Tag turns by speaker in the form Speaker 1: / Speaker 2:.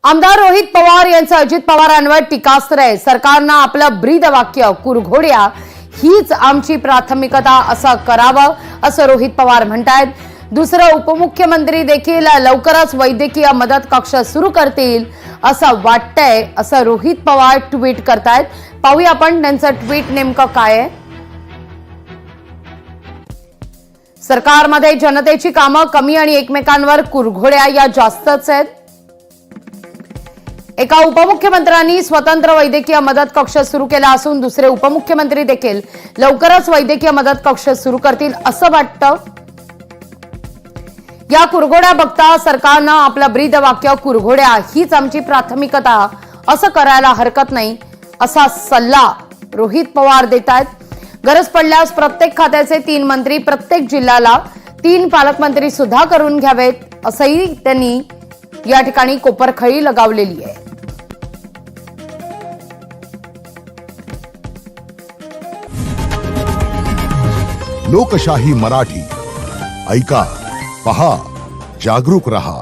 Speaker 1: आमदार रोहित पवार यांचं अजित पवारांवर टीकास्त्र आहे। सरकारनं आपलं ब्रीद वाक्य कुरघोड्या हीच आमची प्राथमिकता असं करावं असं रोहित पवार म्हणतायत। दुसरं उपमुख्यमंत्री देखील लवकरच वैद्यकीय मदत कक्ष सुरू करतील असं वाटतंय असं रोहित पवार ट्विट करतायत। पाहूया आपण त्यांचं ट्विट नेमकं काय आहे। सरकारमध्ये जनतेची कामं कमी आणि एकमेकांवर कुरघोड्या या जास्तच आहेत। एका उपमुख्यमंत्र्यांनी स्वतंत्र वैद्यकीय मदत कक्ष सुरू केला असून दुसरे उपमुख्यमंत्री देखील लवकरच वैद्यकीय मदत कक्ष सुरू करतील असं वाटतं। या कुरघोड्या बघता सरकारनं आपलं ब्रीद वाक्य कुरघोड्या हीच आमची प्राथमिकता असं करायला हरकत नाही असा सल्ला रोहित पवार देतायत। गरज पडल्यास प्रत्येक खात्याचे 3 मंत्री प्रत्येक जिल्ह्याला 3 पालकमंत्री सुद्धा करून घ्यावेत असंही त्यांनी या ठिकाणी कोपरखळी लगावलेली आहे।
Speaker 2: लोकशाही मराठी ऐका, पहा, जागरूक रहा।